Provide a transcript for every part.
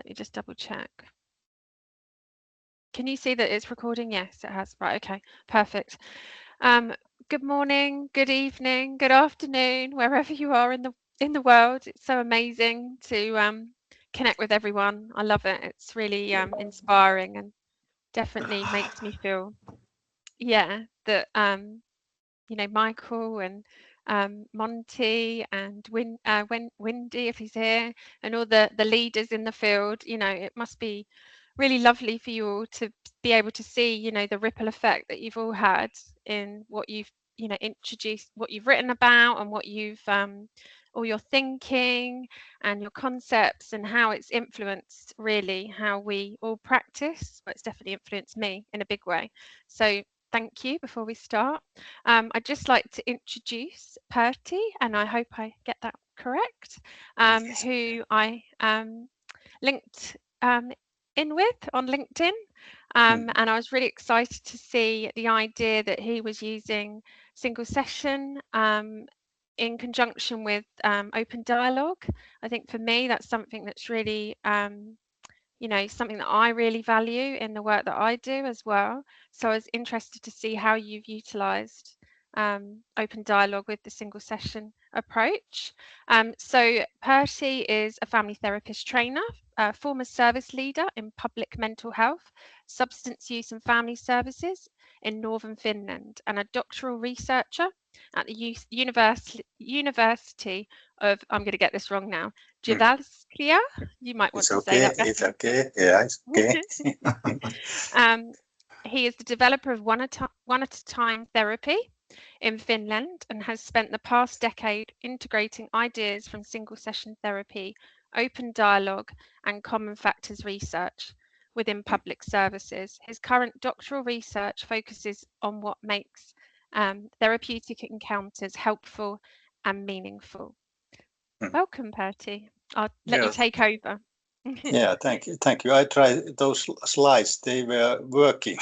me just double check. Can you see that it's recording? Yes, it has. Right, okay, perfect. Good morning, good evening, good afternoon, wherever you are in the world. It's so amazing to connect with everyone. I love it. It's really inspiring and definitely makes me feel, yeah, that you know, Michael and Monty and Windy, if he's here, and all the leaders in the field, you know, it must be really lovely for you all to be able to see, you know, the ripple effect that you've all had in what you've, you know, introduced, what you've written about, and what you've all your thinking and your concepts, and how it's influenced really how we all practice. But it's definitely influenced me in a big way. So thank you. Before we start, I'd just like to introduce Pertti, and I hope I get that correct, who I linked in with on LinkedIn. And I was really excited to see the idea that he was using single session in conjunction with open dialogue. I think for me, that's something that's really you know, something that I really value in the work that I do as well. So I was interested to see how you've utilised open dialogue with the single session approach. So Pertti is a family therapist trainer, a former service leader in public mental health, substance use and family services in northern Finland, and a doctoral researcher at the University of, I'm going to get this wrong now, Jyväskylä. You might want to say that better. It's okay. Yeah, it's okay. He is the developer of one at a time therapy in Finland and has spent the past decade integrating ideas from single session therapy, open dialogue, and common factors research within public services. His current doctoral research focuses on what makes therapeutic encounters helpful and meaningful. Welcome, Pertti. I'll let you take over. Yeah, thank you. I tried those slides; they were working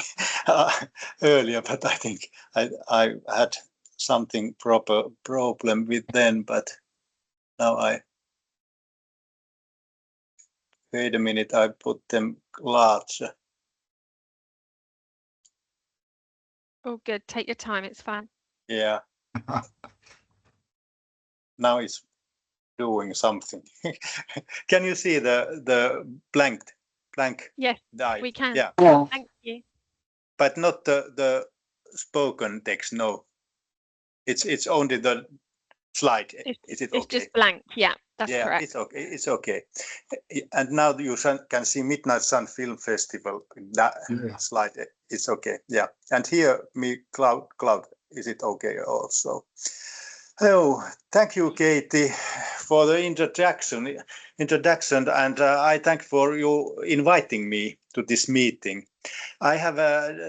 earlier, but I think I had something problem with them. But now wait a minute. I put them larger. Oh, good. Take your time. It's fine. Yeah. Now it's doing something. Can you see the blank? Yes, dive? we can. Yeah. Thank you. But not the spoken text. No. It's only the slide. Is it okay? It's just blank. Yeah, that's correct. It's okay. It's okay. And now you can see Midnight Sun Film Festival. That slide. It's okay. Yeah. And here cloud. Is it okay also? Oh, thank you, Katie, for the introduction, and I thank for you inviting me to this meeting. I have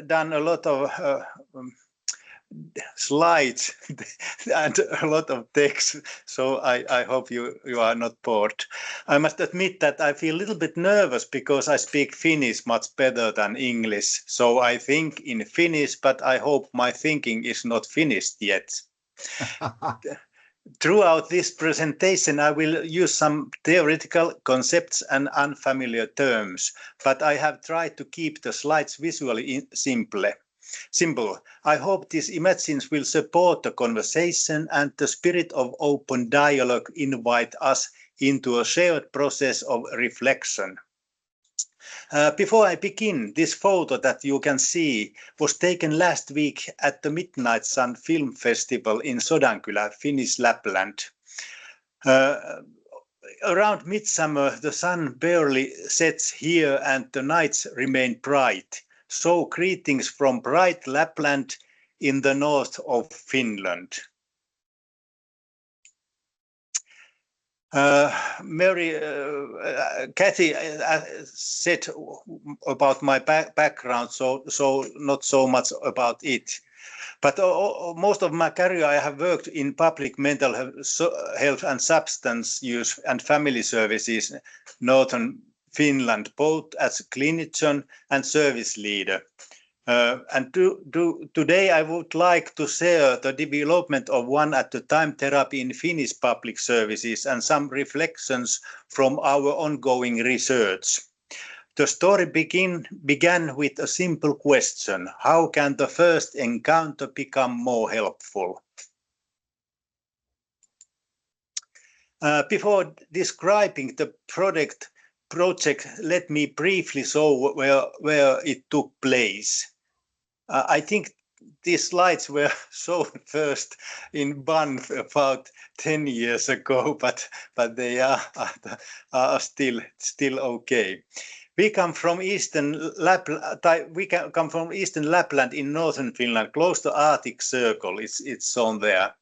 done a lot of slides and a lot of text, so I hope you are not bored. I must admit that I feel a little bit nervous because I speak Finnish much better than English, so I think in Finnish, but I hope my thinking is not finished yet. Throughout this presentation, I will use some theoretical concepts and unfamiliar terms, but I have tried to keep the slides visually simple. I hope these images will support the conversation and the spirit of open dialogue invite us into a shared process of reflection. Before I begin, this photo that you can see was taken last week at the Midnight Sun Film Festival in Sodankylä, Finnish Lapland. Around midsummer, the sun barely sets here and the nights remain bright. So greetings from bright Lapland in the north of Finland. Kathy said about my background, so not so much about it. But most of my career I have worked in public mental health and substance use and family services, northern Finland, both as clinician and service leader. And today I would like to share the development of one-at-a-time therapy in Finnish public services and some reflections from our ongoing research. The story began with a simple question: how can the first encounter become more helpful? Before describing the project, let me briefly show where it took place. I think these slides were shown first in Bonn about 10 years ago, but they are still okay. We come from Eastern Lapland in northern Finland, close to Arctic Circle. It's shown there.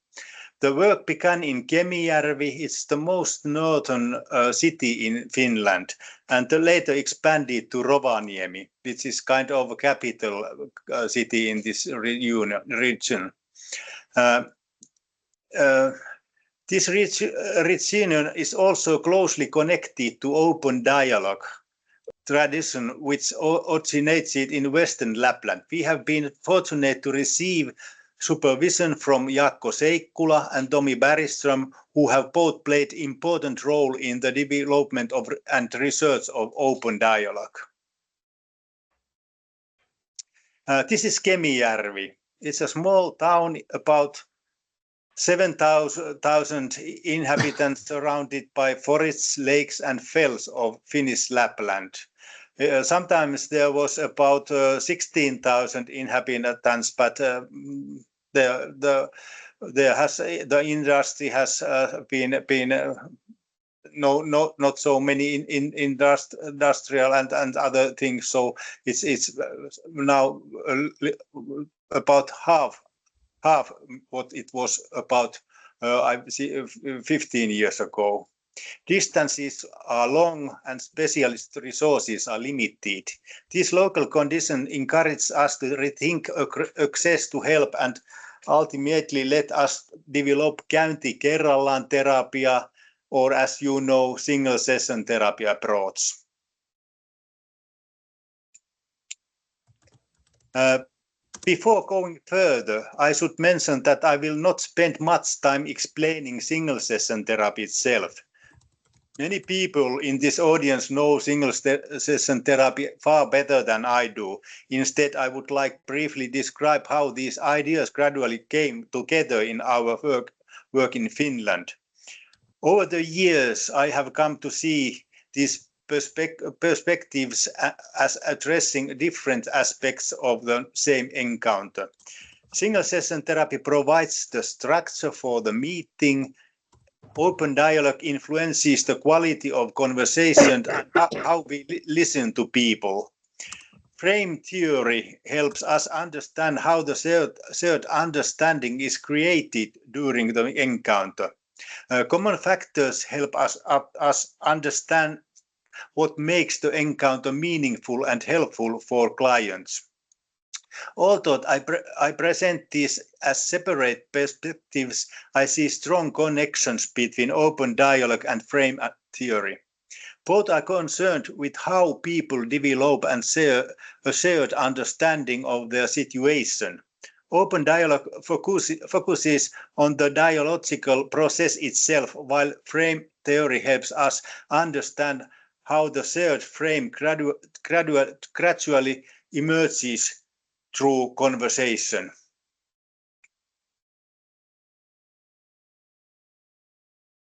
The work began in Kemijärvi. It's the most northern city in Finland, and later expanded to Rovaniemi, which is kind of a capital city in this region. This region is also closely connected to open dialogue tradition, which originated in Western Lapland. We have been fortunate to receive supervision from Jaakko Seikkula and Tomi Bergström, who have both played important role in the development of and research of open dialogue. This is Kemijärvi. It's a small town, about 7,000 inhabitants, surrounded by forests, lakes and fells of Finnish Lapland. Sometimes there was about 16,000 inhabitants, but the industry has been not so many in industrial and other things. So it's now about half what it was about 15 years ago. Distances are long and specialist resources are limited. These local conditions encourage us to rethink access to help and ultimately let us develop käynti kerrallaan terapia, or as you know, single session therapy approach. Before going further, I should mention that I will not spend much time explaining single session therapy itself. Many people in this audience know single session therapy far better than I do. Instead, I would like briefly describe how these ideas gradually came together in our work in Finland. Over the years, I have come to see these perspectives as addressing different aspects of the same encounter. Single session therapy provides the structure for the meeting. Open dialogue influences the quality of conversation and how we listen to people. Frame theory helps us understand how the shared understanding is created during the encounter. Common factors help us understand what makes the encounter meaningful and helpful for clients. Although I present these as separate perspectives, I see strong connections between open dialogue and frame theory. Both are concerned with how people develop and share a shared understanding of their situation. Open dialogue focuses on the dialogical process itself, while frame theory helps us understand how the shared frame gradually emerges through conversation.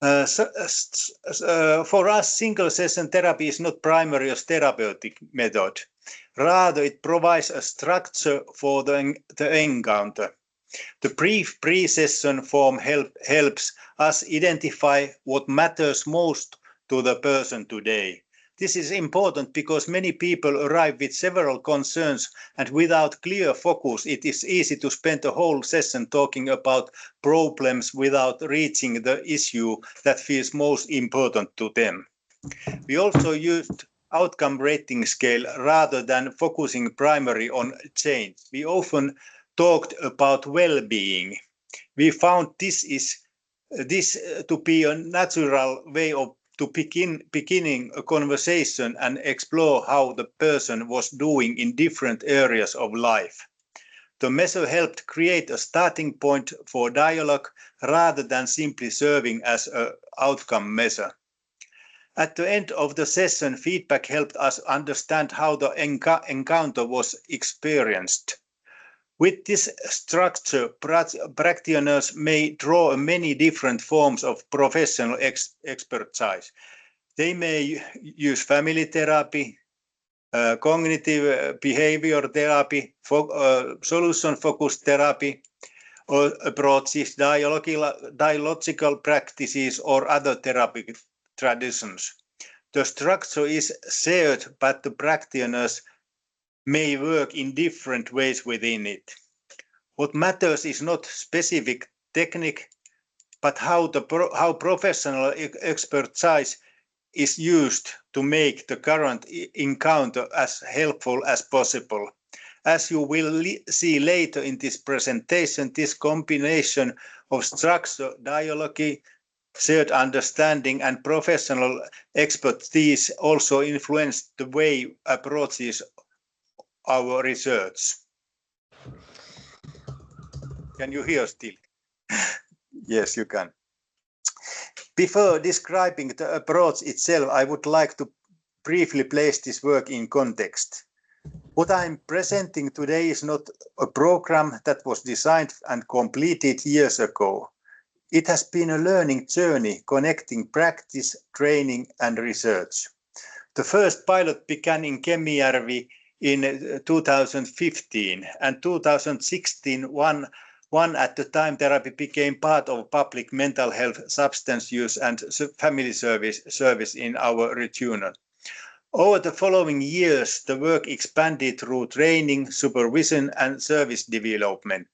For us, single session therapy is not primarily a therapeutic method. Rather, it provides a structure for the encounter. The brief pre-session form helps us identify what matters most to the person today. This is important because many people arrive with several concerns, and without clear focus, it is easy to spend the whole session talking about problems without reaching the issue that feels most important to them. We also used outcome rating scale rather than focusing primarily on change. We often talked about well-being. We found this to be a natural way of beginning a conversation and explore how the person was doing in different areas of life. The measure helped create a starting point for dialogue rather than simply serving as an outcome measure. At the end of the session, feedback helped us understand how the encounter was experienced. With this structure, practitioners may draw many different forms of professional expertise. They may use family therapy, cognitive behavior therapy, solution-focused therapy, or approaches, dialogical practices, or other therapeutic traditions. The structure is shared, but the practitioners may work in different ways within it. What matters is not specific technique, but how professional expertise is used to make the current encounter as helpful as possible. As you will see later in this presentation, this combination of structure, dialogue, shared understanding, and professional expertise also influenced the way approaches our research. Can you hear still? Yes, you can. Before describing the approach itself, I would like to briefly place this work in context. What I'm presenting today is not a program that was designed and completed years ago. It has been a learning journey connecting practice, training, and research. The first pilot began in Kemijärvi in 2015, and 2016 one at the time therapy became part of public mental health, substance use, and family service in our region. Over the following years, the work expanded through training, supervision, and service development.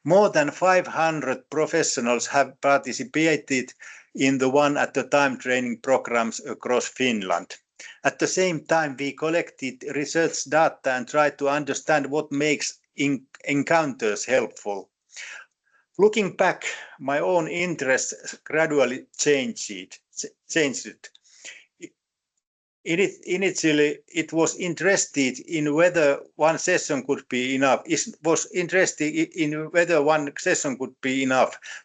More than 500 professionals have participated in the one at a time training programs across Finland. At the same time, we collected research data and tried to understand what makes encounters helpful. Looking back, my own interests gradually changed. Initially, it was interested in whether one session could be enough.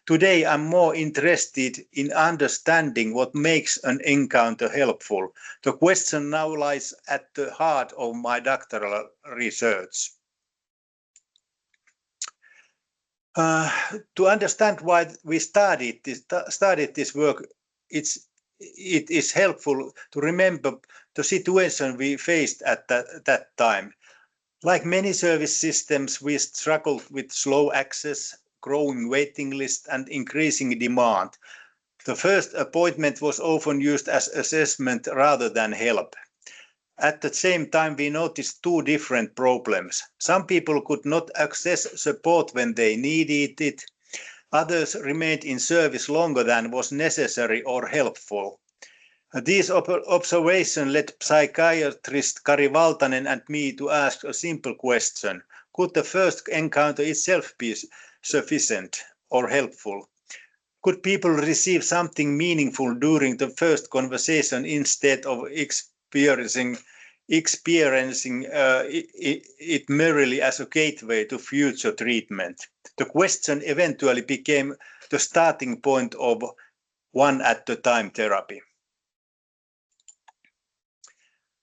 Today, I'm more interested in understanding what makes an encounter helpful. The question now lies at the heart of my doctoral research. To understand why we started this work, it is helpful to remember the situation we faced at that time. Like many service systems, we struggled with slow access, growing waiting list, and increasing demand. The first appointment was often used as assessment rather than help. At the same time, we noticed two different problems. Some people could not access support when they needed it. Others remained in service longer than was necessary or helpful. These observations led psychiatrist Kari Valtanen and me to ask a simple question. Could the first encounter itself be sufficient or helpful? Could people receive something meaningful during the first conversation instead of experiencing it merely as a gateway to future treatment? The question eventually became the starting point of one at a time therapy.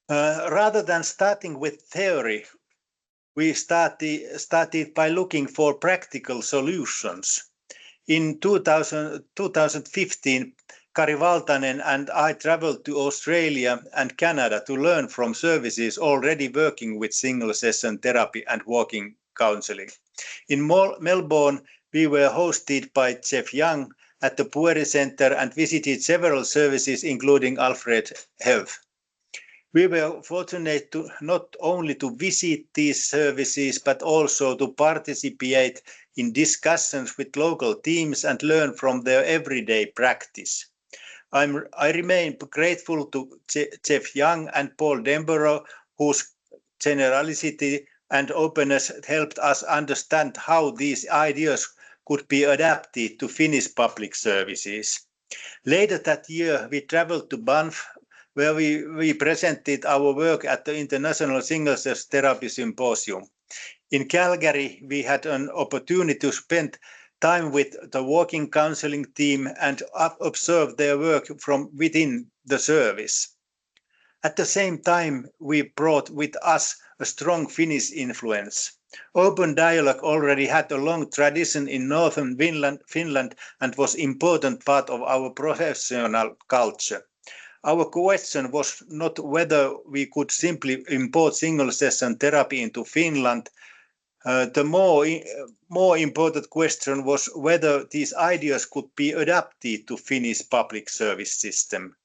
Rather than starting with theory, we started by looking for practical solutions. In 2015, Kari Valtanen and I traveled to Australia and Canada to learn from services already working with single session therapy and walking counseling. In Melbourne, we were hosted by Jeff Young at the Pertti Center and visited several services, including Alfred Health. We were fortunate to not only to visit these services, but also to participate in discussions with local teams and learn from their everyday practice. I remain grateful to Jeff Young and Paul Demborough, whose generosity and openness helped us understand how these ideas could be adapted to Finnish public services. Later that year, we traveled to Banff, where we presented our work at the International Single Session Therapy Symposium. In Calgary, we had an opportunity to spend time with the walking counseling team and observe their work from within the service. At the same time, we brought with us a strong Finnish influence. Open dialogue already had a long tradition in northern Finland and was an important part of our professional culture. Our question was not whether we could simply import single-session therapy into Finland. The more important question was whether these ideas could be adapted to Finnish public service system.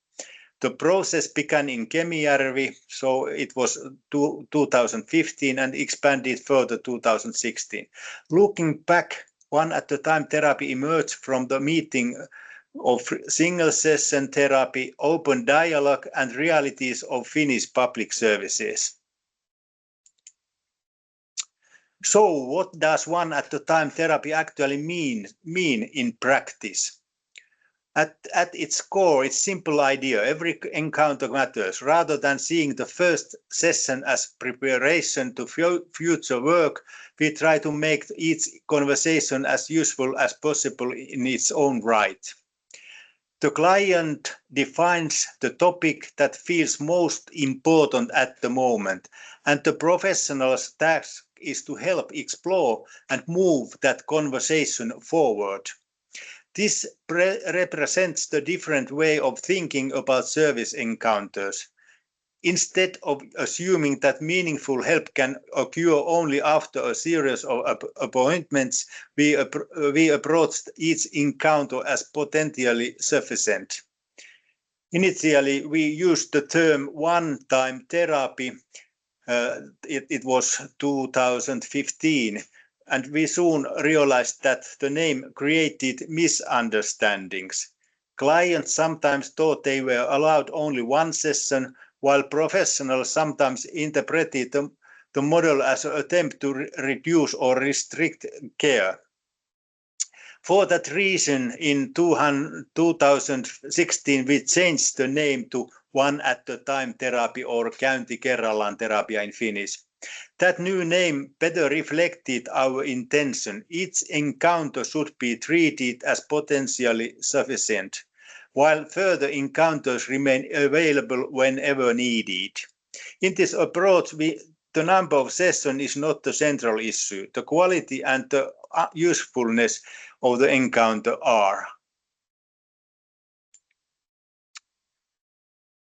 The process began in Kemijärvi, so it was 2015 and expanded further 2016. Looking back, one-at-a-time therapy emerged from the meeting of single-session therapy, open dialogue and realities of Finnish public services. So what does one-at-a-time therapy actually mean in practice? At its core, it's a simple idea. Every encounter matters. Rather than seeing the first session as preparation to future work, we try to make each conversation as useful as possible in its own right. The client defines the topic that feels most important at the moment, and the professional's task is to help explore and move that conversation forward. This represents the different way of thinking about service encounters. Instead of assuming that meaningful help can occur only after a series of appointments, we approached each encounter as potentially sufficient. Initially, we used the term one-time therapy. It was 2015. And we soon realized that the name created misunderstandings. Clients sometimes thought they were allowed only one session, while professionals sometimes interpreted the model as an attempt to reduce or restrict care. For that reason, in 2016, we changed the name to one-at-a-time therapy or käynti kerrallaan terapia in Finnish. That new name better reflected our intention. Each encounter should be treated as potentially sufficient, while further encounters remain available whenever needed. In this approach, the number of sessions is not the central issue. The quality and the usefulness of the encounter are.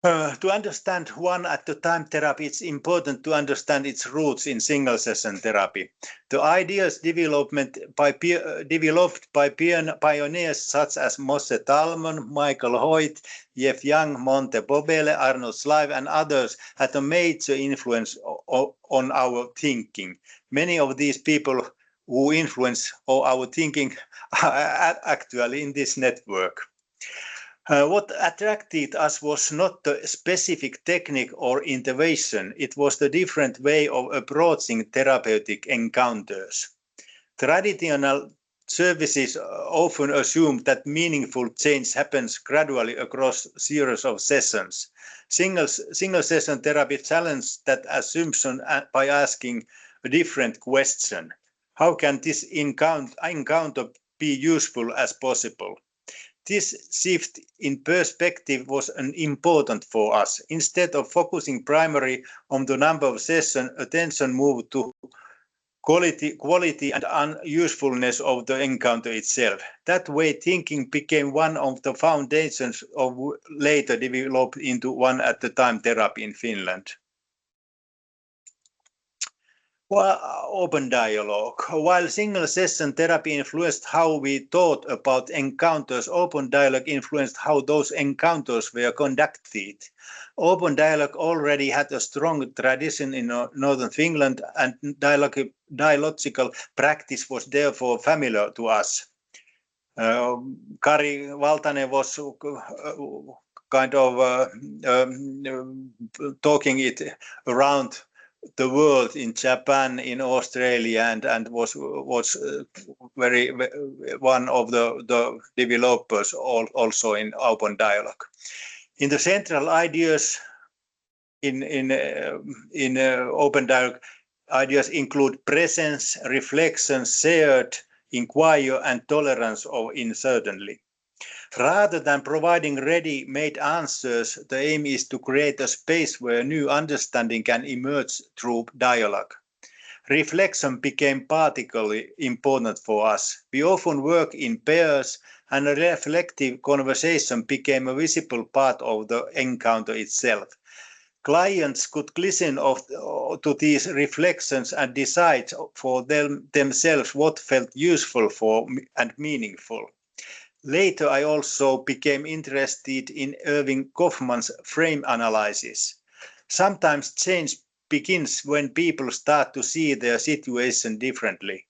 To understand one-at-a-time therapy, it's important to understand its roots in single-session therapy. The ideas developed by pioneers such as Mosse Talmon, Michael Hoyt, Jeff Young, Monte Bobele, Arnold Slive, and others had a major influence on our thinking. Many of these people who influence our thinking are actually in this network. What attracted us was not the specific technique or intervention, it was the different way of approaching therapeutic encounters. Traditional services often assume that meaningful change happens gradually across a series of sessions. Single session therapy challenges that assumption by asking a different question. How can this encounter be useful as possible? This shift in perspective was important for us. Instead of focusing primarily on the number of sessions, attention moved to quality and usefulness of the encounter itself. That way, thinking became one of the foundations of later developed into one-at-a-time therapy in Finland. Open dialogue. While single-session therapy influenced how we thought about encounters, open dialogue influenced how those encounters were conducted. Open dialogue already had a strong tradition in northern Finland, and dialogical practice was therefore familiar to us. Kari Valtanen was kind of talking it around the world in Japan, in Australia, and was very one of the developers also in open dialogue. In the central ideas in open dialogue, ideas include presence, reflection, shared, inquiry, and tolerance of uncertainty. Rather than providing ready-made answers, the aim is to create a space where new understanding can emerge through dialogue. Reflection became particularly important for us. We often work in pairs, and a reflective conversation became a visible part of the encounter itself. Clients could listen to these reflections and decide for themselves what felt useful and meaningful. Later, I also became interested in Irving Goffman's frame analysis. Sometimes change begins when people start to see their situation differently.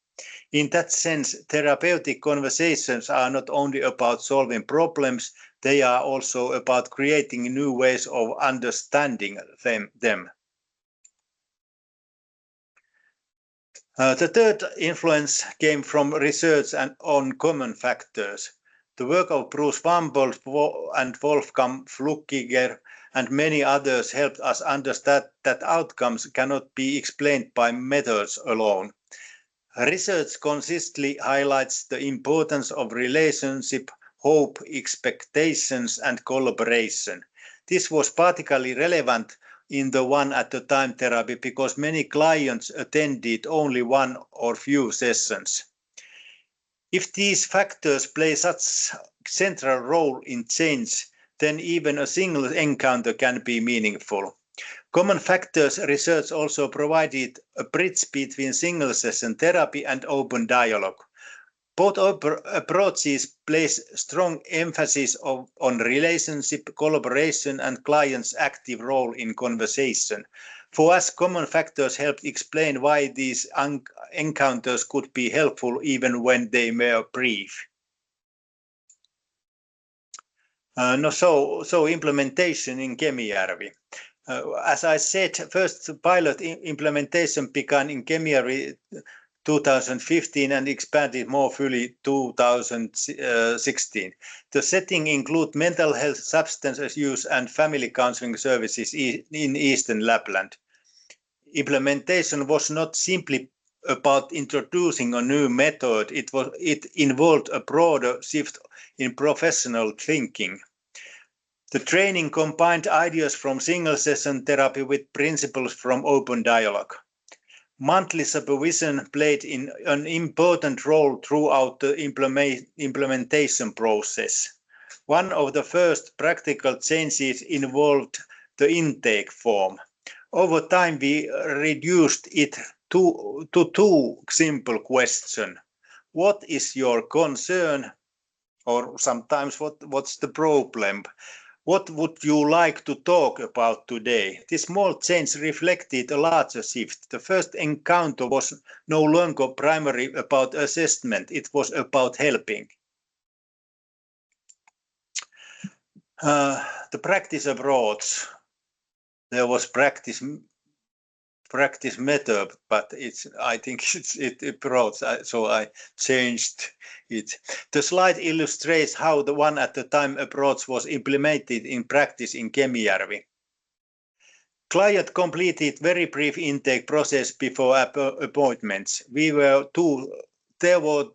In that sense, therapeutic conversations are not only about solving problems, they are also about creating new ways of understanding them. The third influence came from research on common factors. The work of Bruce Wambold and Wolfgang Flückiger and many others helped us understand that outcomes cannot be explained by methods alone. Research consistently highlights the importance of relationship, hope, expectations, and collaboration. This was particularly relevant in the one-at-a-time therapy because many clients attended only one or few sessions. If these factors play such a central role in change, then even a single encounter can be meaningful. Common factors research also provided a bridge between single-session therapy and open dialogue. Both approaches place strong emphasis on relationship, collaboration, and client's active role in conversation. For us, common factors helped explain why these encounters could be helpful even when they were brief. So implementation in Kemijärvi. As I said, first pilot implementation began in Kemijärvi 2015 and expanded more fully 2016. The setting includes mental health, substance use, and family counseling services in Eastern Lapland. Implementation was not simply about introducing a new method, it involved a broader shift in professional thinking. The training combined ideas from single-session therapy with principles from open dialogue. Monthly supervision played an important role throughout the implementation process. One of the first practical changes involved the intake form. Over time, we reduced it to two simple questions. What is your concern? Or sometimes what's the problem? What would you like to talk about today? This small change reflected a larger shift. The first encounter was no longer primarily about assessment, it was about helping. The practice approach. There was practice method, but I think it approach, so I changed it. The slide illustrates how the one-at-a-time approach was implemented in practice in Kemijärvi. Client completed very brief intake process before appointments. There were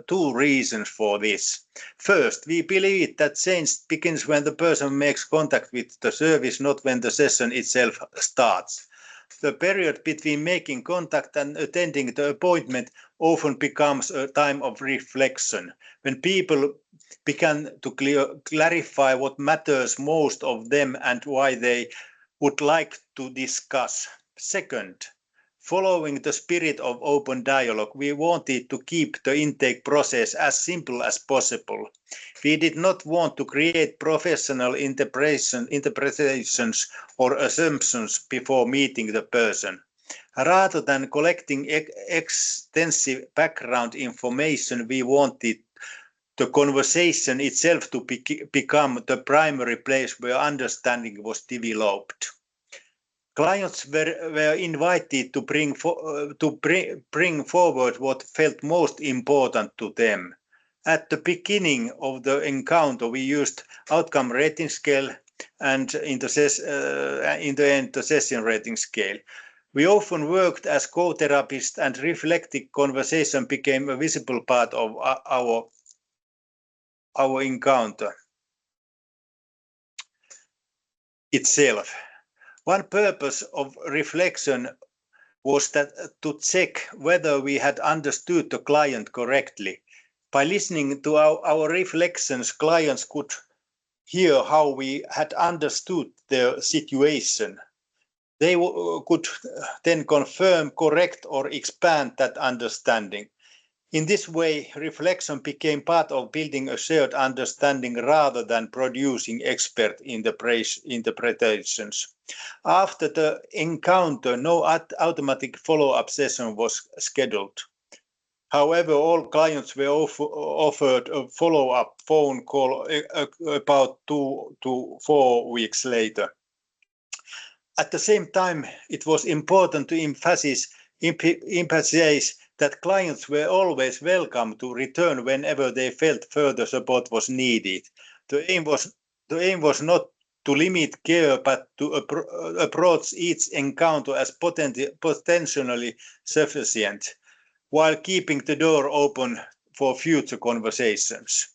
two reasons for this. First, we believe that change begins when the person makes contact with the service, not when the session itself starts. The period between making contact and attending the appointment often becomes a time of reflection, when people begin to clarify what matters most of them and why they would like to discuss. Second, following the spirit of open dialogue, we wanted to keep the intake process as simple as possible. We did not want to create professional interpretations or assumptions before meeting the person. Rather than collecting extensive background information, we wanted the conversation itself to become the primary place where understanding was developed. Clients were invited to bring forward what felt most important to them. At the beginning of the encounter, we used outcome rating scale and in the end the session rating scale. We often worked as co-therapists and reflective conversation became a visible part of our our encounter itself. One purpose of reflection was that to check whether we had understood the client correctly. By listening to our reflections, clients could hear how we had understood their situation. They could then confirm, correct, or expand that understanding. In this way, reflection became part of building a shared understanding rather than producing expert interpretations. After the encounter, no automatic follow-up session was scheduled. However, all clients were offered a follow-up phone call about 2 to 4 weeks later. At the same time, it was important to emphasize that clients were always welcome to return whenever they felt further support was needed. The aim was not to limit care, but to approach each encounter as potentially sufficient, while keeping the door open for future conversations.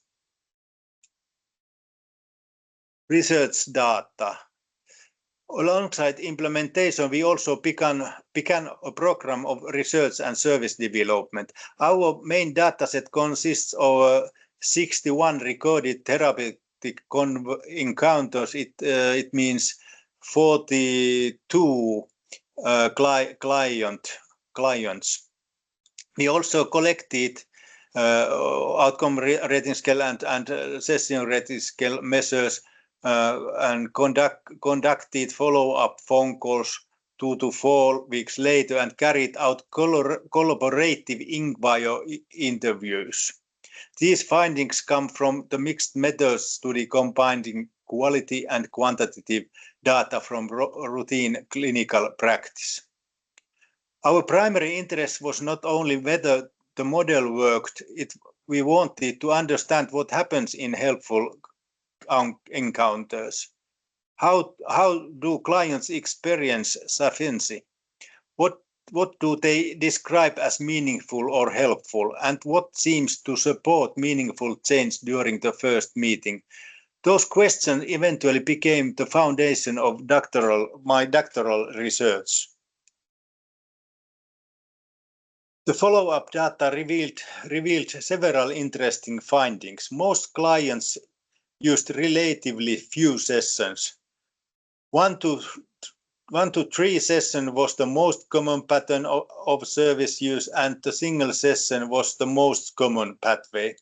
Research data. Alongside implementation, we also began a program of research and service development. Our main dataset consists of 61 recorded therapeutic encounters. It means 42 clients. We also collected outcome rating scale and session rating scale measures and conducted follow-up phone calls 2 to 4 weeks later and carried out collaborative in-bio interviews. These findings come from the mixed methods study combining quality and quantitative data from routine clinical practice. Our primary interest was not only whether the model worked, we wanted to understand what happens in helpful encounters. How do clients experience sufficiency? What do they describe as meaningful or helpful, and what seems to support meaningful change during the first meeting? Those questions eventually became the foundation of my doctoral research. The follow-up data revealed several interesting findings. Most clients used relatively few sessions. 1 to 3 sessions was the most common pattern of service use, and the single session was the most common pathway.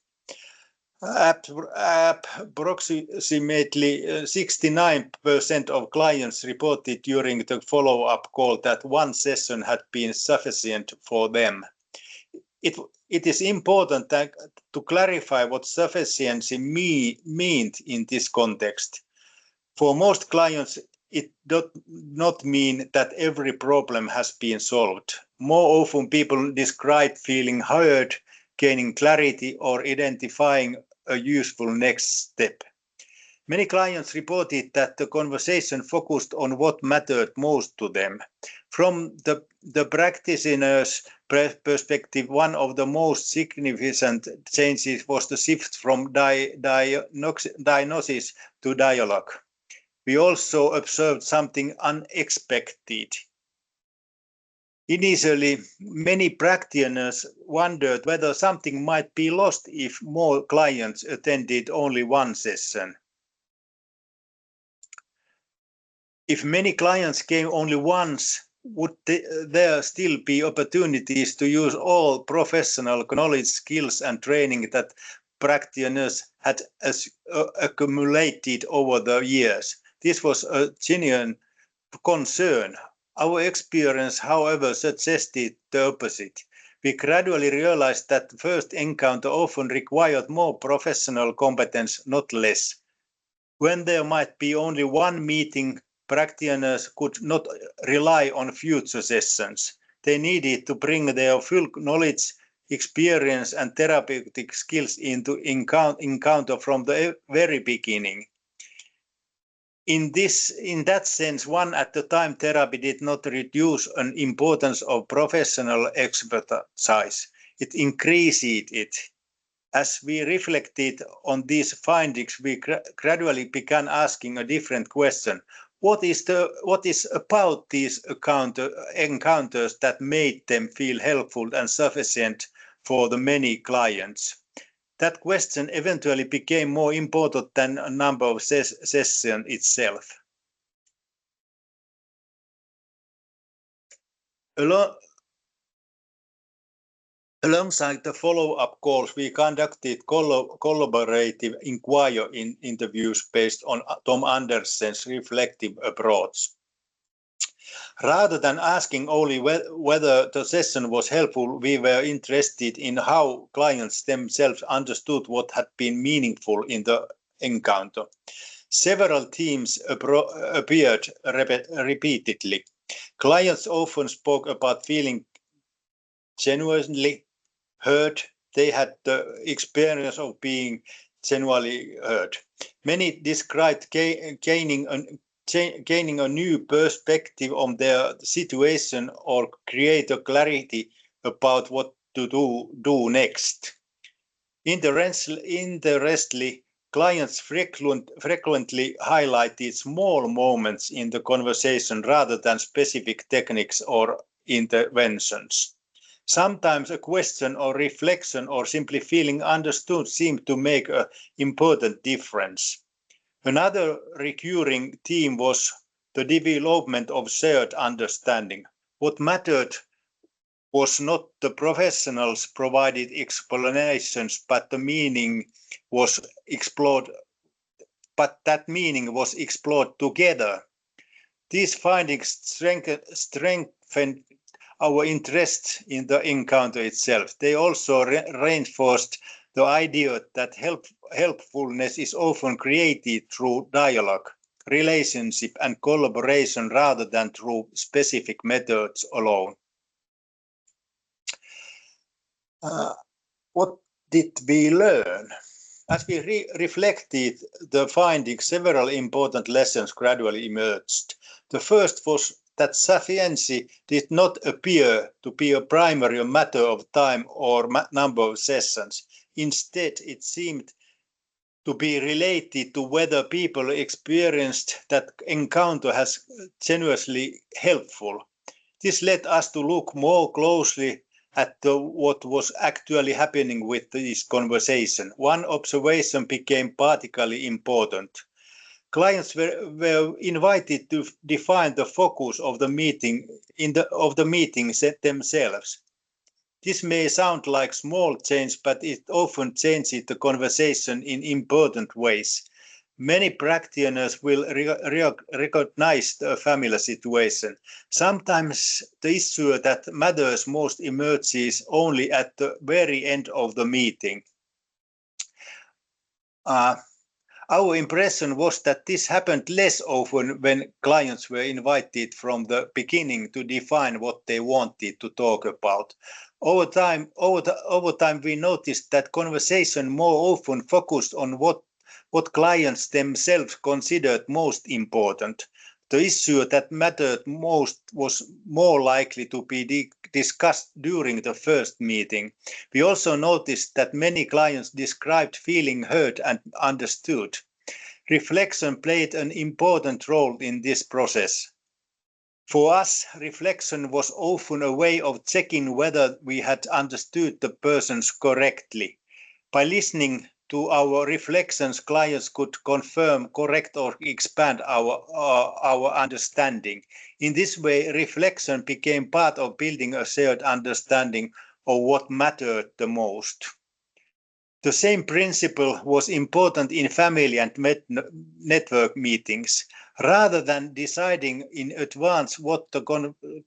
Approximately 69% of clients reported during the follow-up call that one session had been sufficient for them. It is important to clarify what sufficiency means in this context. For most clients, it does not mean that every problem has been solved. More often, people describe feeling heard, gaining clarity, or identifying a useful next step. Many clients reported that the conversation focused on what mattered most to them. From the practitioner's perspective, one of the most significant changes was the shift from diagnosis to dialogue. We also observed something unexpected. Initially, many practitioners wondered whether something might be lost if more clients attended only one session. If many clients came only once, would there still be opportunities to use all professional knowledge, skills, and training that practitioners had accumulated over the years? This was a genuine concern. Our experience, however, suggested the opposite. We gradually realized that the first encounter often required more professional competence, not less. When there might be only one meeting, practitioners could not rely on future sessions. They needed to bring their full knowledge, experience, and therapeutic skills into encounter from the very beginning. In that sense, one at a time therapy did not reduce an importance of professional expertise. It increased it. As we reflected on these findings, we gradually began asking a different question. What is about these encounters that made them feel helpful and sufficient for the many clients? That question eventually became more important than a number of sessions itself. Alongside the follow-up calls, we conducted collaborative inquiry interviews based on Tom Andersen's reflective approach. Rather than asking only whether the session was helpful, we were interested in how clients themselves understood what had been meaningful in the encounter. Several themes appeared repeatedly. Clients often spoke about feeling genuinely heard. They had the experience of being genuinely heard. Many described gaining a new perspective on their situation or greater clarity about what to do next. Interestingly, clients frequently highlighted small moments in the conversation rather than specific techniques or interventions. Sometimes a question or reflection or simply feeling understood seemed to make an important difference. Another recurring theme was the development of shared understanding. What mattered was not the professionals provided explanations, but the meaning was explored. But that meaning was explored together. These findings strengthened our interest in the encounter itself. They also reinforced the idea that helpfulness is often created through dialogue, relationship, and collaboration rather than through specific methods alone. What did we learn? As we reflected the findings, several important lessons gradually emerged. The first was that sufficiency did not appear to be a primary matter of time or number of sessions. Instead, it seemed to be related to whether people experienced that encounter as genuinely helpful. This led us to look more closely at what was actually happening with this conversation. One observation became particularly important. Clients were invited to define the focus of the meeting themselves. This may sound like small change, but it often changes the conversation in important ways. Many practitioners will recognize the familiar situation. Sometimes the issue that matters most emerges only at the very end of the meeting. Our impression was that this happened less often when clients were invited from the beginning to define what they wanted to talk about. Over time, we noticed that conversation more often focused on what clients themselves considered most important. The issue that mattered most was more likely to be discussed during the first meeting. We also noticed that many clients described feeling heard and understood. Reflection played an important role in this process. For us, reflection was often a way of checking whether we had understood the persons correctly. By listening to our reflections, clients could confirm, correct, or expand our understanding. In this way, reflection became part of building a shared understanding of what mattered the most. The same principle was important in family and network meetings. Rather than deciding in advance what the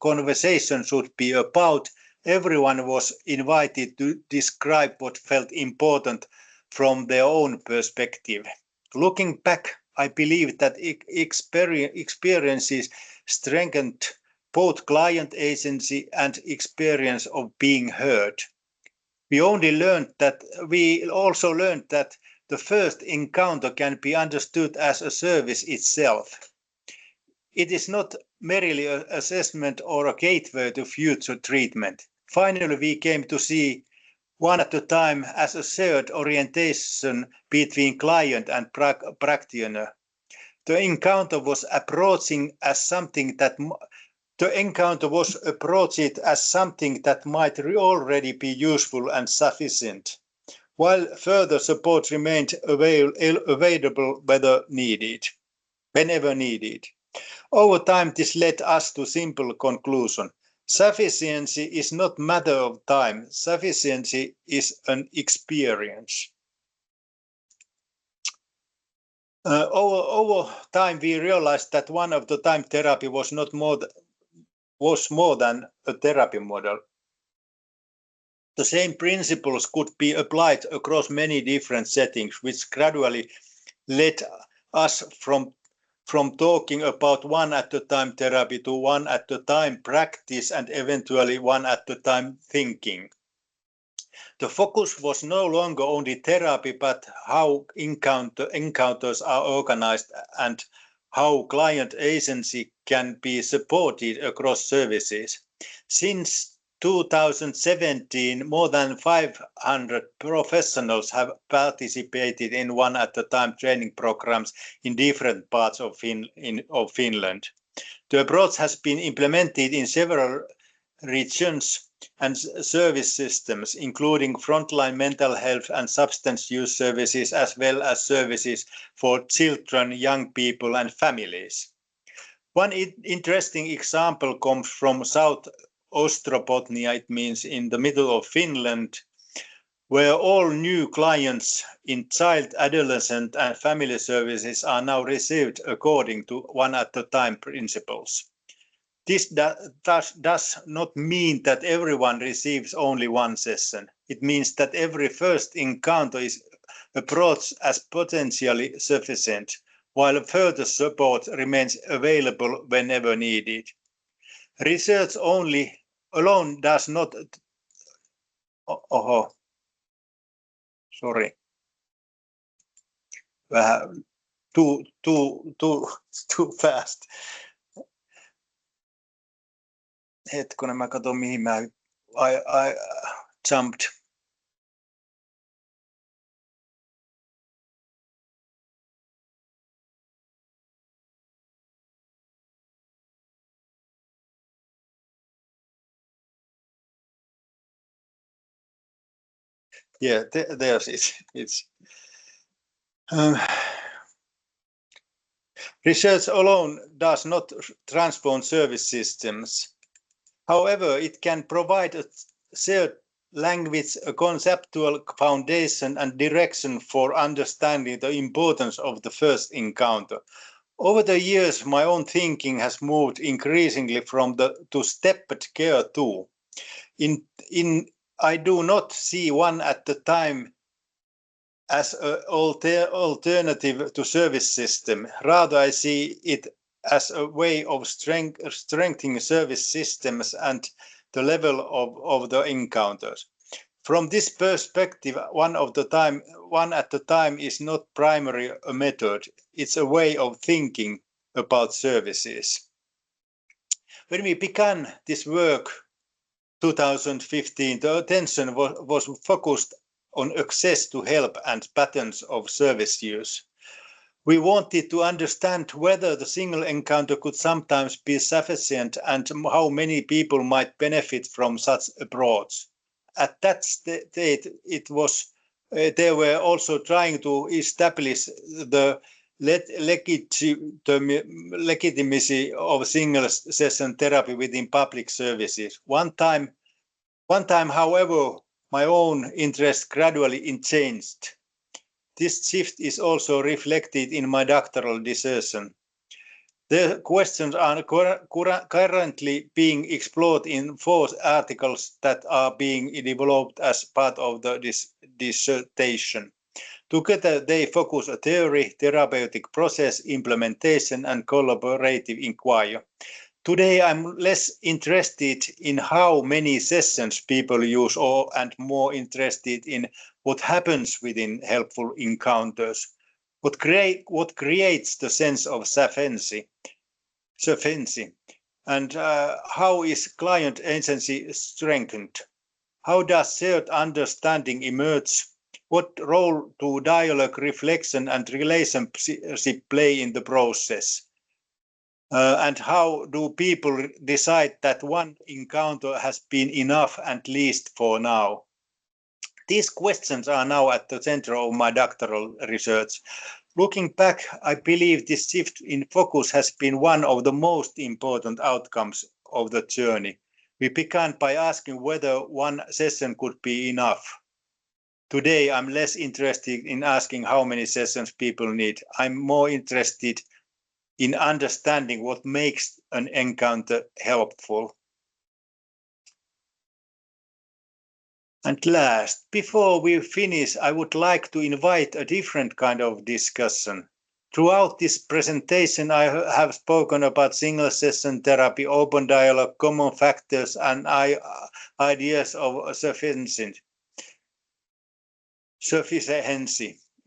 conversation should be about, everyone was invited to describe what felt important from their own perspective. Looking back, I believe that experiences strengthened both client agency and experience of being heard. We also learned that the first encounter can be understood as a service itself. It is not merely an assessment or a gateway to future treatment. Finally, we came to see one at a time as a shared orientation between client and practitioner. The encounter was approaching as something that the encounter was approached as something that might already be useful and sufficient, while further support remained available whenever needed. Over time, this led us to simple conclusion. Sufficiency is not matter of time. Sufficiency is an experience. Over time, we realized that one of the time therapy was more than a therapy model. The same principles could be applied across many different settings, which gradually led us from talking about one at a time therapy to one at a time practice and eventually one at a time thinking. The focus was no longer only therapy, but how encounters are organized and how client agency can be supported across services. Since 2017, more than 500 professionals have participated in one at a time training programs in different parts of Finland. The approach has been implemented in several regions and service systems, including frontline mental health and substance use services, as well as services for children, young people, and families. One interesting example comes from South Ostrobothnia, it means in the middle of Finland, where all new clients in child, adolescent, and family services are now received according to one at a time principles. This does not mean that everyone receives only one session. It means that every first encounter is approached as potentially sufficient, while further support remains available whenever needed. Research alone does not... Sorry. Vähän too fast. Hetkonen, mä katson mihin I jumped. Yeah, there's it's research alone does not transform service systems. However, it can provide a shared language, a conceptual foundation and direction for understanding the importance of the first encounter. Over the years, my own thinking has moved increasingly to stepped care too. I do not see one at a time as an alternative to service system. Rather, I see it as a way of strengthening service systems and the level of the encounters. From this perspective, one at a time is not primarily a method. It's a way of thinking about services. When we began this work, 2015, the attention was focused on access to help and patterns of service use. We wanted to understand whether the single encounter could sometimes be sufficient and how many people might benefit from such approach. At that stage, they were also trying to establish the legitimacy of single session therapy within public services. One time, however, my own interest gradually changed. This shift is also reflected in my doctoral dissertation. The questions are currently being explored in 4 articles that are being developed as part of the dissertation. Together, they focus on theory, therapeutic process, implementation, and collaborative inquiry. Today, I'm less interested in how many sessions people use and more interested in what happens within helpful encounters, what creates the sense of sufficiency, and how is client agency strengthened. How does shared understanding emerge? What role do dialogue, reflection, and relationship play in the process? And how do people decide that one encounter has been enough, at least for now? These questions are now at the center of my doctoral research. Looking back, I believe this shift in focus has been one of the most important outcomes of the journey. We began by asking whether one session could be enough. Today, I'm less interested in asking how many sessions people need. I'm more interested in understanding what makes an encounter helpful. And last, before we finish, I would like to invite a different kind of discussion. Throughout this presentation, I have spoken about single session therapy, open dialogue, common factors, and ideas of sufficiency.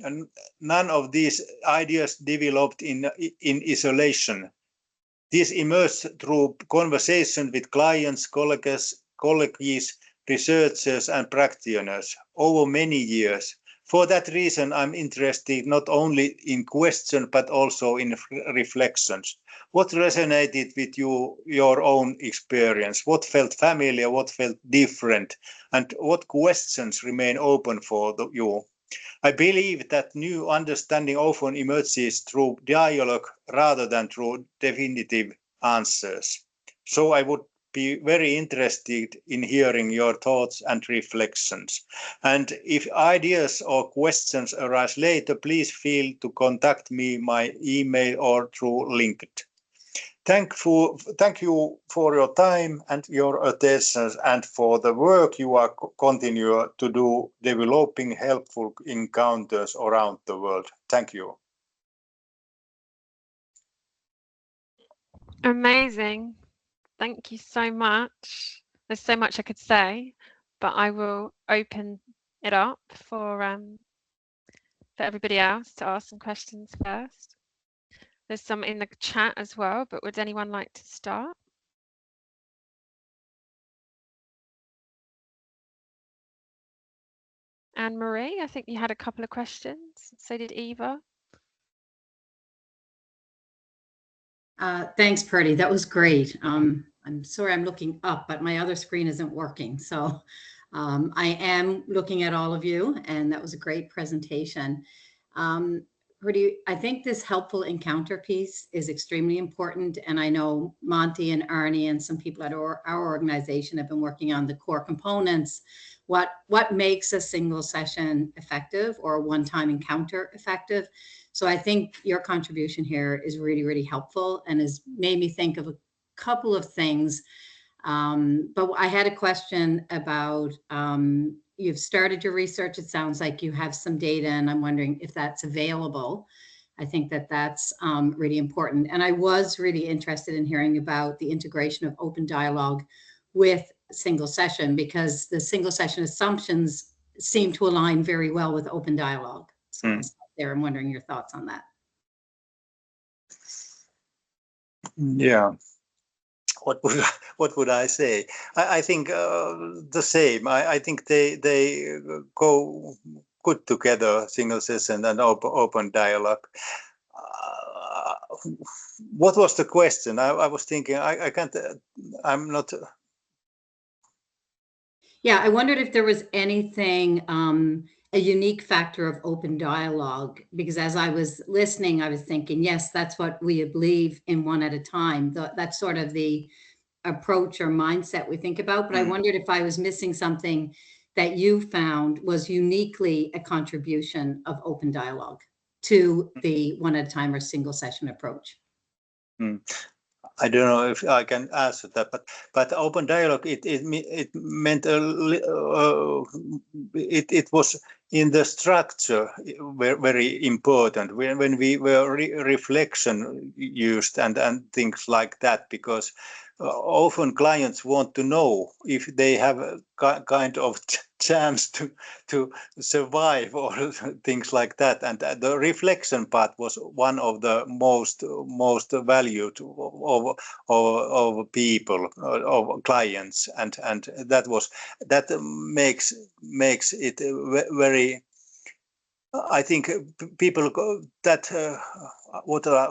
And none of these ideas developed in isolation. These emerged through conversation with clients, colleagues, researchers, and practitioners over many years. For that reason, I'm interested not only in questions but also in reflections. What resonated with you, your own experience? What felt familiar? What felt different? And what questions remain open for you? I believe that new understanding often emerges through dialogue rather than through definitive answers. So I would be very interested in hearing your thoughts and reflections. And if ideas or questions arise later, please feel to contact me by email or through LinkedIn. Thank you for your time and your attention and for the work you are continue to do developing helpful encounters around the world. Thank you. Amazing. Thank you so much. There's so much I could say, but I will open it up for everybody else to ask some questions first. There's some in the chat as well, but would anyone like to start? Anne-Marie, I think you had a couple of questions. So did Eva. Thanks, Pertti. That was great. I'm sorry I'm looking up, but my other screen isn't working. So I am looking at all of you, and that was a great presentation. Pertti, I think this helpful encounter piece is extremely important. And I know Monty and Arnie and some people at our organization have been working on the core components. What makes a single session effective or a one-time encounter effective? So I think your contribution here is really, really helpful and has made me think of a couple of things. But I had a question about, you've started your research. It sounds like you have some data, and I'm wondering if that's available. I think that that's really important. And I was really interested in hearing about the integration of open dialogue with single session, because the single session assumptions seem to align very well with open dialogue. So I'll stop there. I'm wondering your thoughts on that. Yeah. What would I say? I think the same. I think they go good together, single session and open dialogue. What was the question? I was thinking, I can't, I'm not. Yeah, I wondered if there was anything, a unique factor of open dialogue, because as I was listening, I was thinking, yes, that's what we believe in one at a time. That's sort of the approach or mindset we think about. But I wondered if I was missing something that you found was uniquely a contribution of open dialogue to the one at a time or single session approach. I don't know if I can answer that, but open dialogue, it meant it was in the structure very important when we were reflection used and things like that, because often clients want to know if they have a kind of chance to survive or things like that. And the reflection part was one of the most valued of people, of clients, and that makes it very. I think people that what I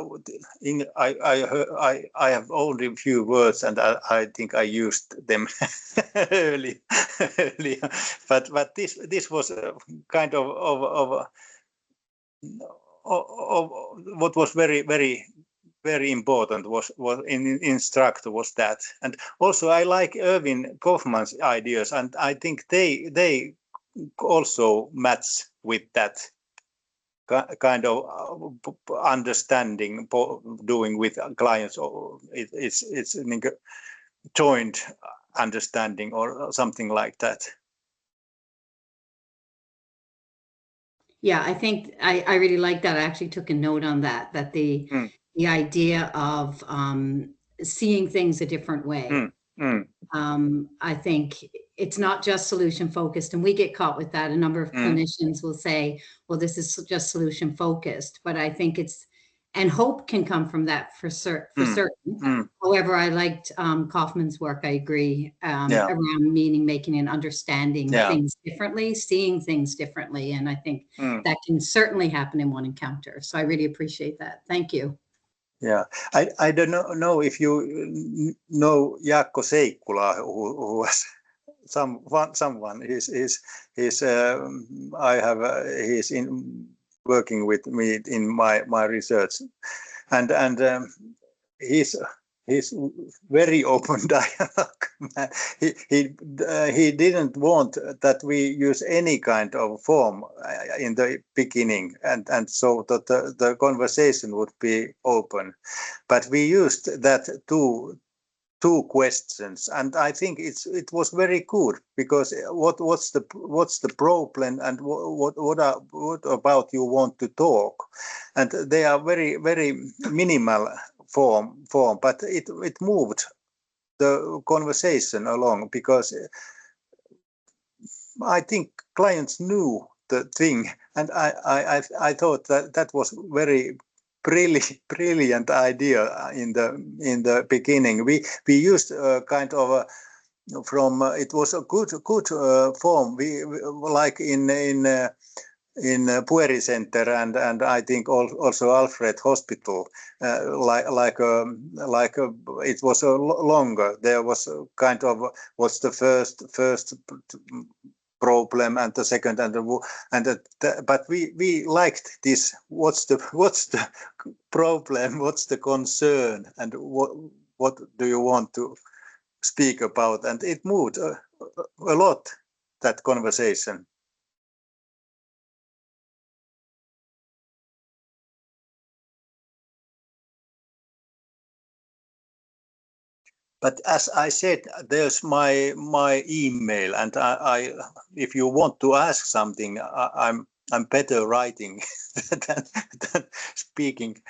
have only a few words, and I think I used them earlier. But this was kind of what was very important was in instructor was that. And also I like Irvin Kaufman's ideas, and I think they also match with that kind of understanding doing with clients, or it's a joint understanding or something like that. Yeah, I think I really like that. I actually took a note on that the idea of seeing things a different way. I think it's not just solution focused, and we get caught with that. A number of clinicians will say, well, this is just solution focused, but I think and hope can come from that for certain. However, I liked Kaufman's work. I agree around meaning making and understanding things differently, seeing things differently. And I think that can certainly happen in one encounter. So I really appreciate that. Thank you. Yeah, I don't know if you know Jaakko Seikkula, who was someone. He's working with me in my research, and he's very open dialogue. He didn't want that we use any kind of form in the beginning, and so that the conversation would be open. But we used that two questions, and I think it was very good, because what's the problem, and what about you want to talk, and they are very minimal form, but it moved the conversation along, because I think clients knew the thing, and I thought that was very brilliant idea in the beginning. We used kind of it was a good form. We like in Pueri Center and I think also Alfred Hospital, like it was longer. There was kind of what's the first problem and the second but we liked this. What's the problem? What's the concern? And what do you want to speak about? And it moved a lot, that conversation. But as I said, there's my email, and I if you want to ask something, I'm better writing than speaking,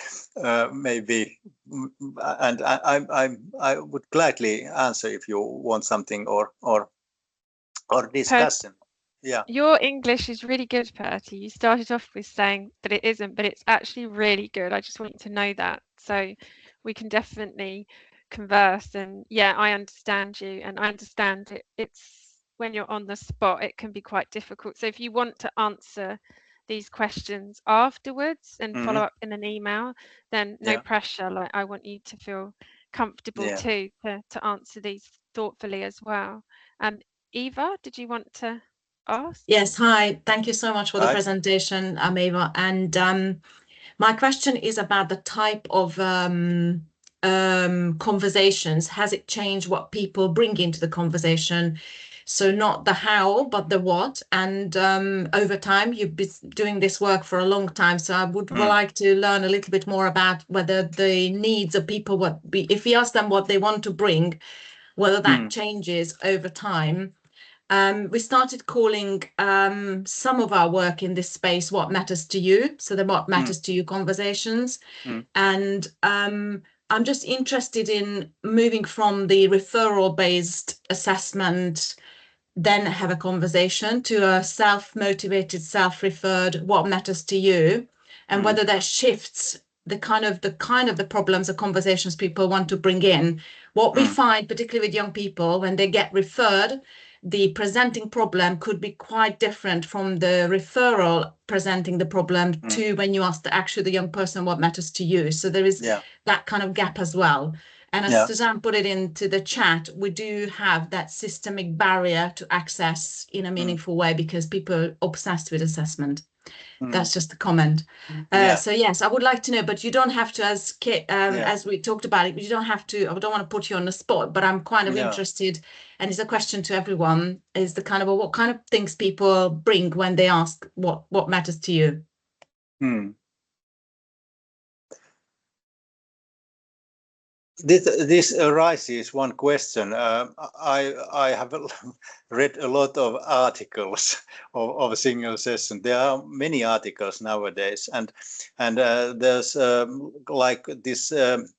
maybe, and I would gladly answer if you want something or discussion. Yeah. Your English is really good, Pertti. You started off with saying that it isn't, but it's actually really good. I just want you to know that. So we can definitely converse, and yeah, I understand you, and I understand it's when you're on the spot, it can be quite difficult. So if you want to answer these questions afterwards and follow up in an email, then no pressure. Like, I want you to feel comfortable too to answer these thoughtfully as well. Eva, did you want to ask? Yes, hi. Thank you so much for the presentation, Eva. And my question is about the type of conversations. Has it changed what people bring into the conversation? So not the how, but the what. And over time, you've been doing this work for a long time. So I would like to learn a little bit more about whether the needs of people, if we ask them what they want to bring, whether that changes over time. We started calling some of our work in this space what matters to you, so the what matters to you conversations. And I'm just interested in moving from the referral-based assessment, then have a conversation, to a self-motivated, self-referred, what matters to you, and whether that shifts the kind of the problems or conversations people want to bring in. What we find, particularly with young people, when they get referred, the presenting problem could be quite different from the referral presenting the problem to when you ask the young person what matters to you. So there is that kind of gap as well. And as Suzanne put it into the chat, we do have that systemic barrier to access in a meaningful way because people are obsessed with assessment. That's just a comment. So yes, I would like to know, but you don't have to, as we talked about it, you don't have to, I don't want to put you on the spot, but I'm kind of interested, and it's a question to everyone, is the kind of, what kind of things people bring when they ask what matters to you? This arises one question. I have read a lot of articles of single session. There are many articles nowadays, and there's like this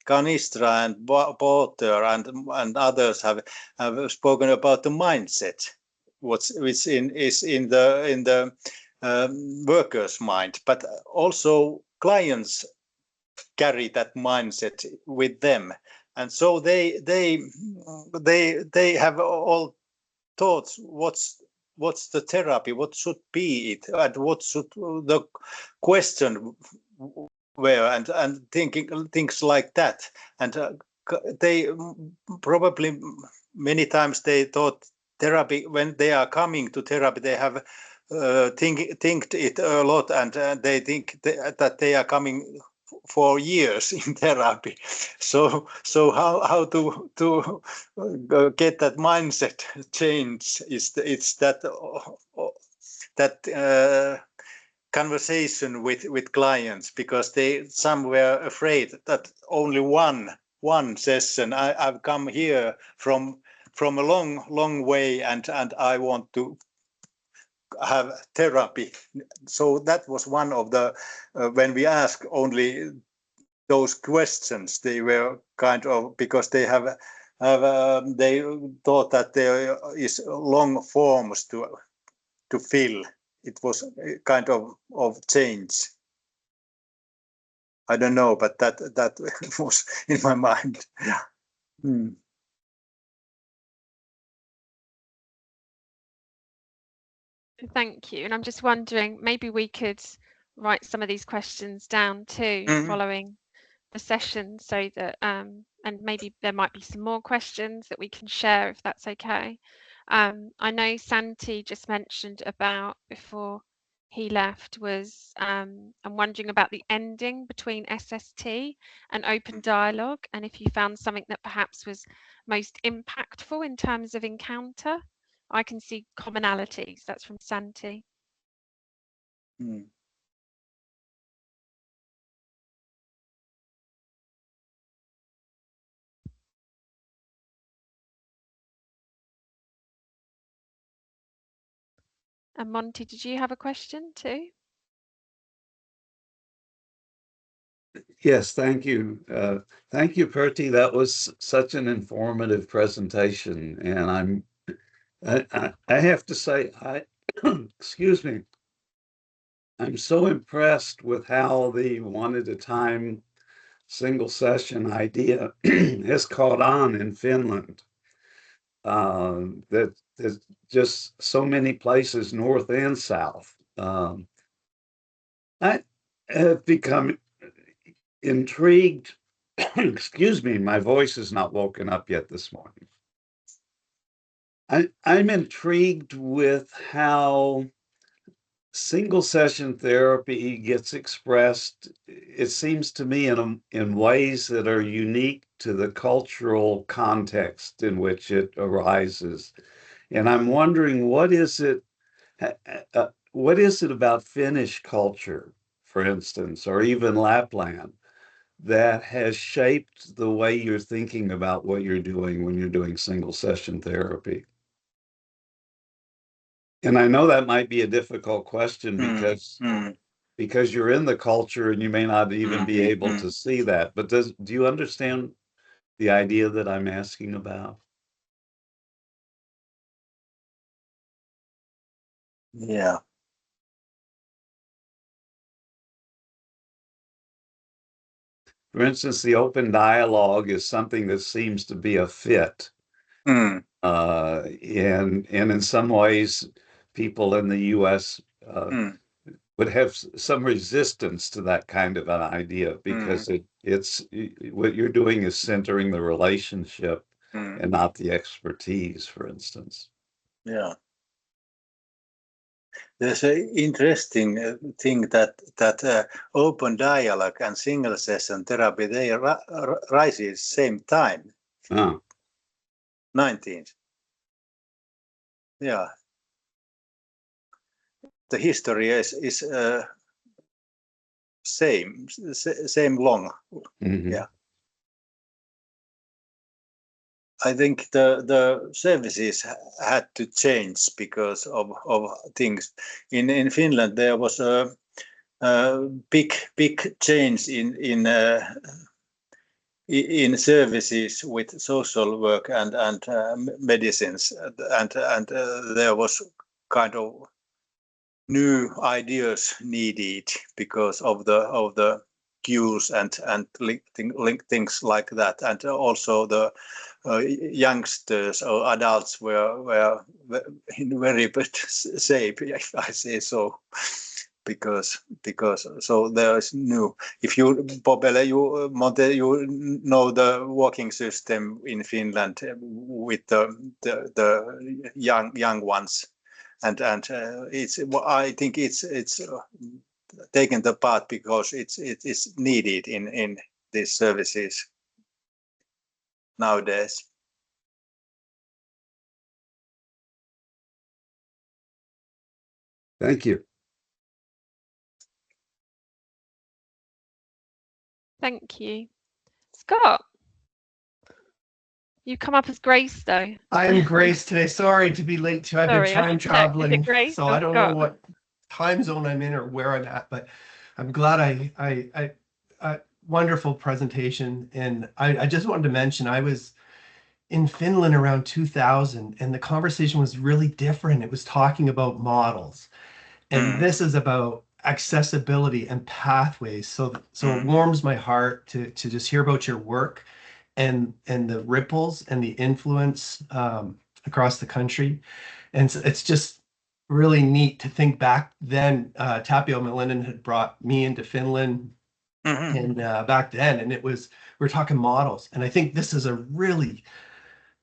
Canistra and Porter and others have spoken about the mindset, which is in the worker's mind, but also clients carry that mindset with them, and so they have all thoughts what's the therapy, what should be it, and what should the question were, and thinking things like that. And they probably many times they thought therapy, when they are coming to therapy, they have think it a lot, and they think that they are coming for years in therapy. So how to get that mindset change it's that conversation with clients, because some were afraid that only one session, I've come here from a long way, and I want to have therapy. So that was one of the when we ask only those questions, they were kind of, because they have they thought that there is long forms to fill. It was a kind of change. I don't know, but that was in my mind. Thank you. And I'm just wondering, maybe we could write some of these questions down too, following the session, so that and maybe there might be some more questions that we can share, if that's okay. I know Santi just mentioned about, before he left, was I'm wondering about the ending between SST and open dialogue, and if you found something that perhaps was most impactful in terms of encounter. I can see commonalities. That's from Santi. And Monty, did you have a question too? Yes, thank you. Thank you, Pertti. That was such an informative presentation, and I have to say, excuse me, I'm so impressed with how the one at a time single session idea has caught on in Finland. That there's just so many places, north and south. I have become intrigued. Excuse me, my voice is not woken up yet this morning. I'm intrigued with how single session therapy gets expressed, it seems to me, in ways that are unique to the cultural context in which it arises. And I'm wondering, what is it about Finnish culture, for instance, or even Lapland, that has shaped the way you're thinking about what you're doing when you're doing single session therapy? And I know that might be a difficult question, because because you're in the culture and you may not even be able to see that. But do you understand the idea that I'm asking about? Yeah. For instance, the open dialogue is something that seems to be a fit. Mm. And in some ways, people in the US would have some resistance to that kind of an idea because it's what you're doing is centering the relationship and not the expertise, for instance. Yeah. There's an interesting thing that open dialogue and single session therapy, they rises same time. 19th. Yeah. The history is same long. Yeah. I think the services had to change because of things. In Finland there was a big change in services with social work and medicines, and there was kind of new ideas needed because of the queues and things like that, and also the youngsters or adults were in very bad shape, if I say so, because so there is new. If you, Popele, you know the walking system in Finland with the young ones, and it's, I think it's taken the part because it is needed in these services nowadays. Thank you. Thank you. Scott, you come up as Grace though. I'm Grace today. Sorry to be late too. I've been Sorry, I time should check. Is it traveling, Grace so or I don't know Scott? what time zone I'm in or where I'm at, but I'm glad I wonderful presentation. And I just wanted to mention I was in Finland around 2000 and the conversation was really different. It was talking about models. And this is about accessibility and pathways. So it warms my heart to just hear about your work and the ripples and the influence across the country. And so it's just really neat to think back then. Tapio Malinen had brought me into Finland and back then, and we're talking models. And I think this is a really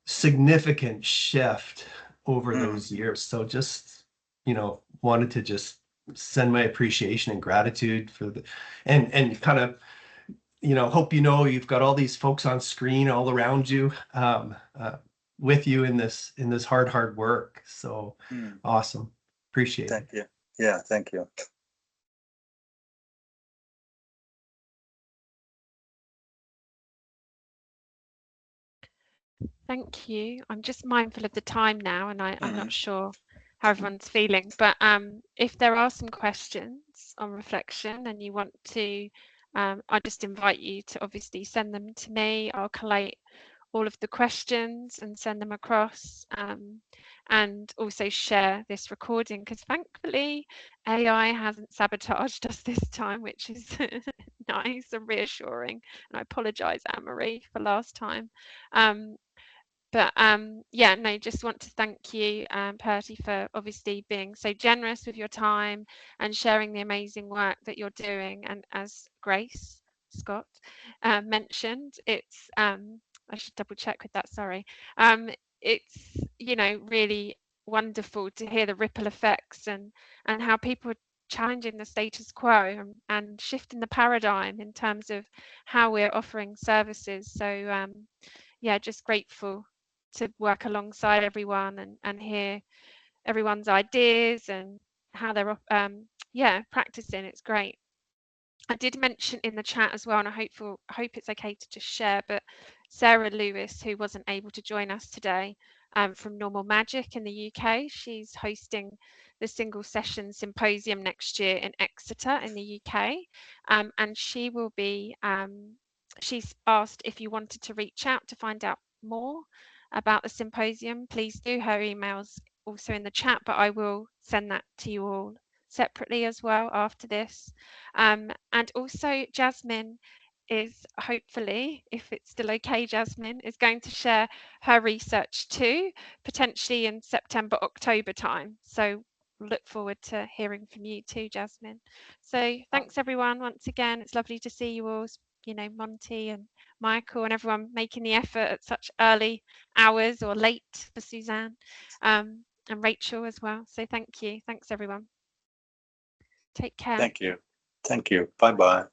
significant shift over those years. So just, wanted to just send my appreciation and gratitude for and kind of, hope you've got all these folks on screen all around you, with you in this hard work. So awesome. Appreciate it. Thank you. Yeah, thank you. Thank you. I'm just mindful of the time now, and I'm not sure how everyone's feeling, but if there are some questions on reflection and you want to, I just invite you to obviously send them to me. I'll collate all of the questions and send them across, and also share this recording, because thankfully AI hasn't sabotaged us this time, which is nice and reassuring. And I apologize, Anne-Marie, for last time. But yeah, no, just want to thank you, Pertti, for obviously being so generous with your time and sharing the amazing work that you're doing. And as Grace Scott mentioned, it's I should double check with that, sorry. It's, really wonderful to hear the ripple effects and how people are challenging the status quo and shifting the paradigm in terms of how we're offering services. So yeah, just grateful to work alongside everyone and hear everyone's ideas and how they're practicing. It's great. I did mention in the chat as well, and I hope it's okay to just share, but Sarah Lewis, who wasn't able to join us today, from Normal Magic in the UK. She's hosting the Single Session Symposium next year in Exeter in the UK, and she will be. She's asked if you wanted to reach out to find out more about the symposium. Please do. Her email's also in the chat, but I will send that to you all separately as well after this. And also Jasmine is hopefully, if it's still okay, Jasmine is going to share her research too, potentially in September, October time. So look forward to hearing from you too, Jasmine. So thanks everyone once again. It's lovely to see you all, you know, Monty and Michael and everyone making the effort at such early hours, or late for Suzanne, and Rachel as well. So thank you. Thanks everyone. Take care. Thank you. Thank you. Bye bye.